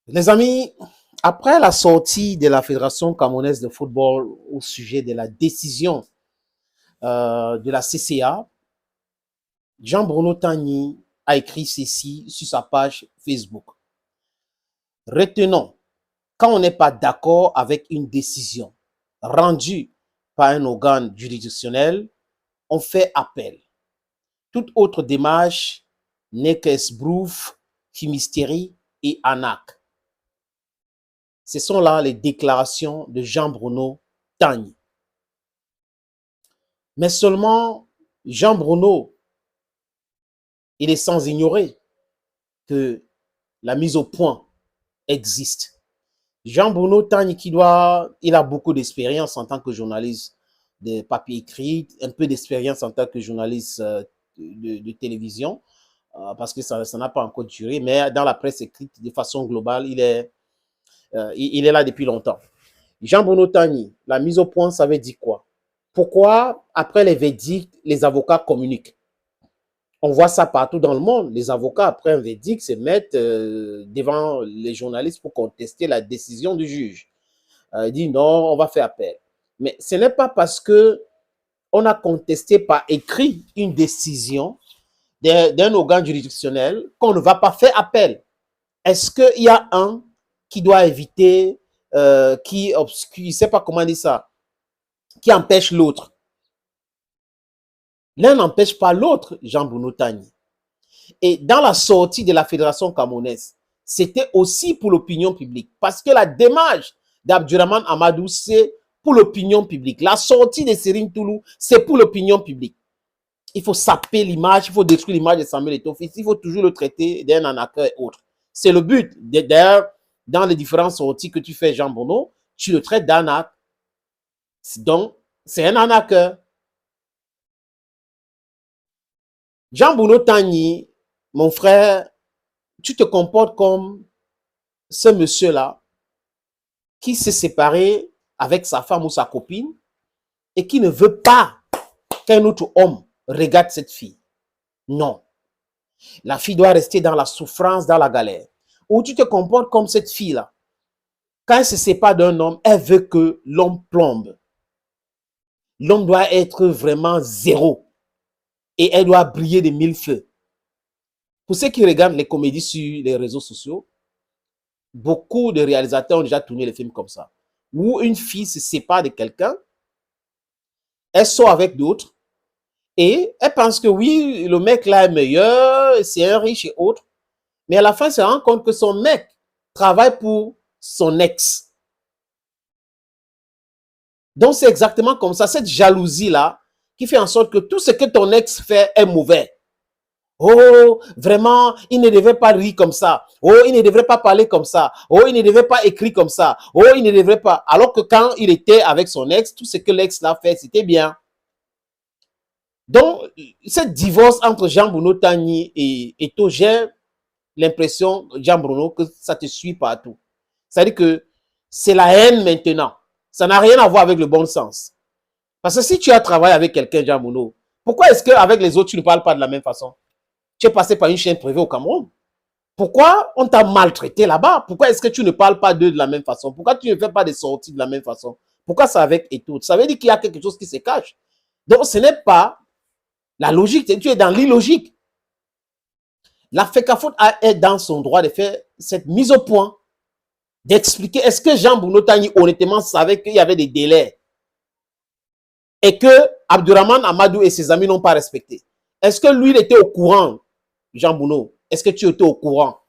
Les amis, après la sortie de la Fédération camerounaise de football au sujet de la décision de la CCA, Jean-Bruno Tagny a écrit ceci sur sa page Facebook. Retenons, quand on n'est pas d'accord avec une décision rendue par un organe juridictionnel, on fait appel. Toute autre démarche n'est qu'esbrouf, fumisterie et arnaque. Ce sont là les déclarations de Jean-Bruno Tagny. Mais seulement Jean-Bruno, il est sans ignorer que la mise au point existe. Jean-Bruno Tagny, il a beaucoup d'expérience en tant que journaliste de papier écrit, un peu d'expérience en tant que journaliste de télévision, parce que ça n'a pas encore duré, mais dans la presse écrite, de façon globale, il est là depuis longtemps. Jean-Bruno Tagny, la mise au point, ça veut dire quoi? Pourquoi, après les verdicts, les avocats communiquent? On voit ça partout dans le monde. Les avocats, après un verdict, se mettent devant les journalistes pour contester la décision du juge. Il dit non, on va faire appel. Mais ce n'est pas parce que on a contesté par écrit une décision d'un organe juridictionnel qu'on ne va pas faire appel. Est-ce qu'il y a un qui doit éviter, qui obscure, je ne sais pas comment dire ça, qui empêche l'autre? L'un n'empêche pas l'autre, Jean-Bruno Tagny. Et dans la sortie de la Fédération camerounaise, c'était aussi pour l'opinion publique. Parce que la démarche d'Abdurrahman Amadou, c'est pour l'opinion publique. La sortie de Serine Toulou, c'est pour l'opinion publique. Il faut saper l'image, il faut détruire l'image de Samuel Eto'o, il faut toujours le traiter d'un arnaqueur et autre. C'est le but. D'ailleurs, dans les différentes sorties que tu fais, Jean Bruno, tu le traites d'arnaque. Donc, c'est un arnaqueur. Jean Bruno Tagny, mon frère, tu te comportes comme ce monsieur-là qui s'est séparé avec sa femme ou sa copine et qui ne veut pas qu'un autre homme regarde cette fille. Non. La fille doit rester dans la souffrance, dans la galère. Ou tu te comportes comme cette fille-là. Quand elle se sépare d'un homme, elle veut que l'homme plombe. L'homme doit être vraiment zéro. Et elle doit briller de mille feux. Pour ceux qui regardent les comédies sur les réseaux sociaux, beaucoup de réalisateurs ont déjà tourné les films comme ça. Où une fille se sépare de quelqu'un, elle sort avec d'autres, et elle pense que oui, le mec là est meilleur, c'est un riche et autre. Mais à la fin, elle se rend compte que son mec travaille pour son ex. Donc c'est exactement comme ça, cette jalousie-là, qui fait en sorte que tout ce que ton ex fait est mauvais. Oh, vraiment, il ne devait pas rire comme ça. Oh, il ne devrait pas parler comme ça. Oh, il ne devait pas écrire comme ça. Oh, il ne devrait pas. Alors que quand il était avec son ex, tout ce que l'ex l'a fait, c'était bien. Donc, ce divorce entre Jean-Bruno Tagny et Eto'o, j'ai l'impression, Jean-Bruno, que ça te suit partout. C'est-à-dire que c'est la haine maintenant. Ça n'a rien à voir avec le bon sens. Parce que si tu as travaillé avec quelqu'un, Jean-Bruno, pourquoi est-ce qu'avec les autres, tu ne parles pas de la même façon? Tu es passé par une chaîne privée au Cameroun. Pourquoi on t'a maltraité là-bas? Pourquoi est-ce que tu ne parles pas d'eux de la même façon? Pourquoi tu ne fais pas des sorties de la même façon? Pourquoi ça avec Eto'o? Ça veut dire qu'il y a quelque chose qui se cache. Donc, ce n'est pas la logique, tu es dans l'illogique. La FECAFOOT est dans son droit de faire cette mise au point, d'expliquer est-ce que Jean-Bruno Tagny honnêtement savait qu'il y avait des délais et que Abdurrahman Amadou et ses amis n'ont pas respecté. Est-ce que lui, il était au courant, Jean-Bruno? Est-ce que tu étais au courant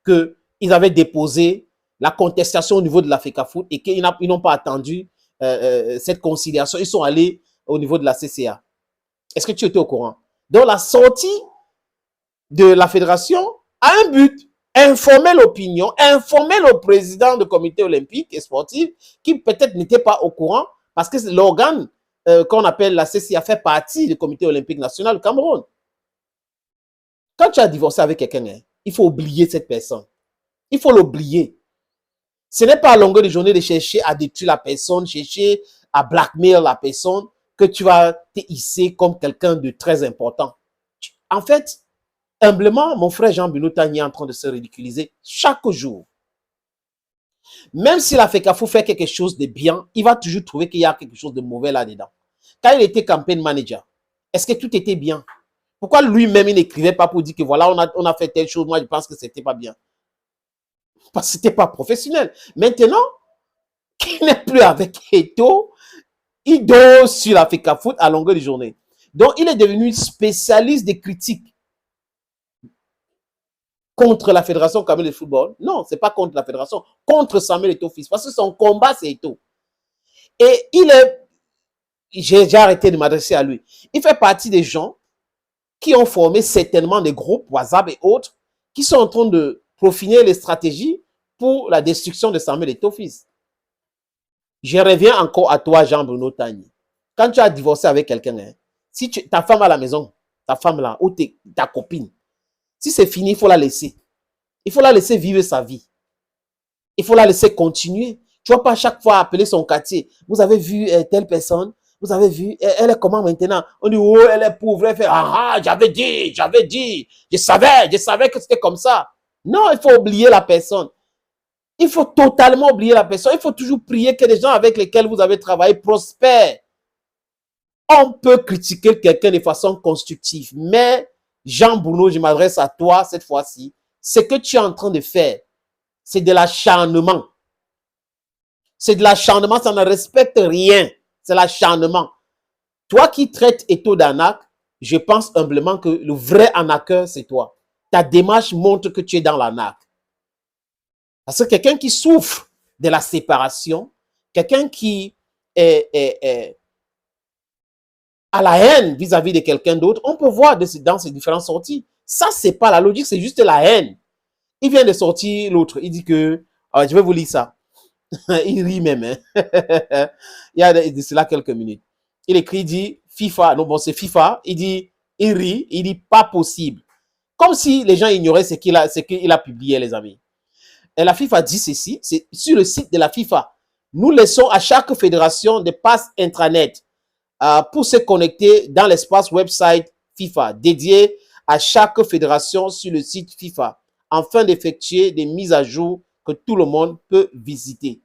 qu'ils avaient déposé la contestation au niveau de la FECAFOOT et qu'ils n'ont pas attendu cette conciliation? Ils sont allés au niveau de la CCA. Est-ce que tu étais au courant? Donc, la sortie de la fédération a un but: informer l'opinion, informer le président du comité olympique et sportif qui peut-être n'était pas au courant parce que l'organe qu'on appelle la CCA fait partie du comité olympique national du Cameroun. Quand tu as divorcé avec quelqu'un, hein, il faut oublier cette personne. Il faut l'oublier. Ce n'est pas à longueur de journée de chercher à détruire la personne, chercher à blackmail la personne que tu vas te hisser comme quelqu'un de très important. En fait, humblement, mon frère Jean-Bruno Tagny est en train de se ridiculiser chaque jour. Même si la FECAFO fait quelque chose de bien, il va toujours trouver qu'il y a quelque chose de mauvais là-dedans. Quand il était campaign manager, est-ce que tout était bien? Pourquoi lui-même, il n'écrivait pas pour dire que voilà, on a fait telle chose, moi je pense que c'était pas bien. Parce que c'était pas professionnel. Maintenant, qu'il n'est plus avec Eto'o, il dort sur la FECAFOOT à longueur de journée. Donc, il est devenu spécialiste des critiques contre la Fédération camerounaise de football. Non, c'est pas contre la Fédération, contre Samuel Eto'o fils. Parce que son combat, c'est Eto'o. Et il est, j'ai arrêté de m'adresser à lui. Il fait partie des gens qui ont formé certainement des groupes WhatsApp et autres qui sont en train de profiner les stratégies pour la destruction de Samuel Eto'o fils. Je reviens encore à toi, Jean-Bruno Tagny. Quand tu as divorcé avec quelqu'un, hein, si ta femme à la maison, ta femme là, ou ta copine, si c'est fini, il faut la laisser. Il faut la laisser vivre sa vie. Il faut la laisser continuer. Tu ne vas pas à chaque fois appeler son quartier. Vous avez vu telle personne, vous avez vu, elle est comment maintenant? On dit, oh, elle est pauvre. Elle fait, ah, j'avais dit, je savais que c'était comme ça. Non, il faut oublier la personne. Il faut totalement oublier la personne. Il faut toujours prier que les gens avec lesquels vous avez travaillé prospèrent. On peut critiquer quelqu'un de façon constructive, mais Jean-Bruno, je m'adresse à toi cette fois-ci. Ce que tu es en train de faire, c'est de l'acharnement. C'est de l'acharnement, ça ne respecte rien. C'est l'acharnement. Toi qui traites Eto'o d'arnaque, je pense humblement que le vrai arnaqueur, c'est toi. Ta démarche montre que tu es dans l'arnaque. Parce que quelqu'un qui souffre de la séparation, quelqu'un qui a la haine vis-à-vis de quelqu'un d'autre, on peut voir dans ces différentes sorties. Ça, c'est pas la logique, c'est juste la haine. Il vient de sortir l'autre, il dit que, je vais vous lire ça. Il rit même, hein. Il y a de cela quelques minutes. Il écrit, il dit, FIFA, non bon, c'est FIFA, il rit, il dit, pas possible. Comme si les gens ignoraient ce qu'il a publié, les amis. Et la FIFA dit ceci, c'est sur le site de la FIFA. Nous laissons à chaque fédération des passes intranet pour se connecter dans l'espace website FIFA dédié à chaque fédération sur le site FIFA afin d'effectuer des mises à jour que tout le monde peut visiter.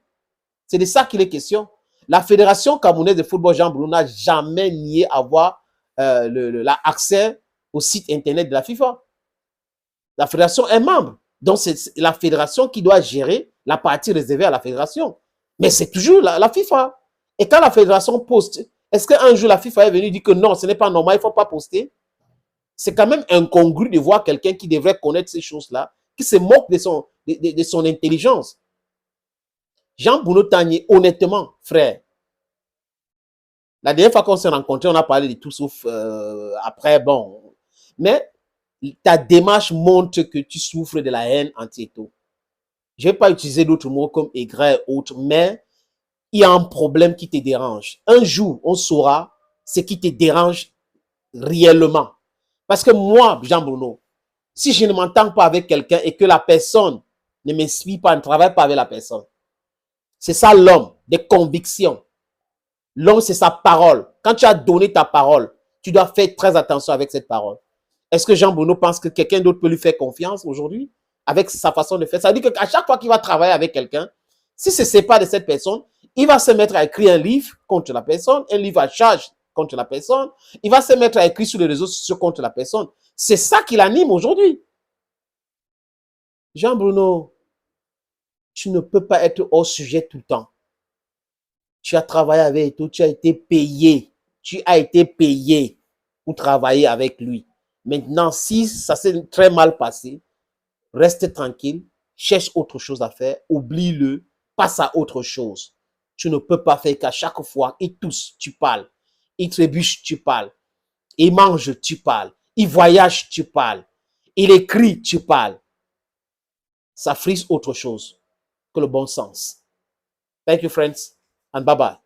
C'est de ça qu'il est question. La Fédération camerounaise de football Jean-Bruno n'a jamais nié avoir l'accès au site internet de la FIFA. La fédération est membre. Donc, c'est la fédération qui doit gérer la partie réservée à la fédération. Mais c'est toujours la FIFA. Et quand la fédération poste, est-ce qu'un jour la FIFA est venue dire que non, ce n'est pas normal, il ne faut pas poster? C'est quand même incongru de voir quelqu'un qui devrait connaître ces choses-là, qui se moque de son intelligence. Jean-Bruno Tagny, honnêtement, frère, la dernière fois qu'on s'est rencontrés, on a parlé de tout sauf après, bon. Mais ta démarche montre que tu souffres de la haine anti-Eto'o. Je ne vais pas utiliser d'autres mots comme aigret et autres, mais il y a un problème qui te dérange. Un jour, on saura ce qui te dérange réellement. Parce que moi, Jean-Bruno, si je ne m'entends pas avec quelqu'un et que la personne ne m'inspire pas, ne travaille pas avec la personne, c'est ça l'homme, des convictions. L'homme, c'est sa parole. Quand tu as donné ta parole, tu dois faire très attention avec cette parole. Est-ce que Jean-Bruno pense que quelqu'un d'autre peut lui faire confiance aujourd'hui avec sa façon de faire? Ça veut dire qu'à chaque fois qu'il va travailler avec quelqu'un, s'il se sépare de cette personne, il va se mettre à écrire un livre contre la personne, un livre à charge contre la personne, il va se mettre à écrire sur les réseaux sociaux contre la personne. C'est ça qui l'anime aujourd'hui. Jean-Bruno, tu ne peux pas être hors sujet tout le temps. Tu as travaillé avec lui, tu as été payé. Tu as été payé pour travailler avec lui. Maintenant, si ça s'est très mal passé, reste tranquille, cherche autre chose à faire, oublie-le, passe à autre chose. Tu ne peux pas faire qu'à chaque fois, il tousse, tu parles. Il trébuche, tu parles. Il mange, tu parles. Il voyage, tu parles. Il écrit, tu parles. Ça frise autre chose que le bon sens. Thank you, friends, and bye-bye.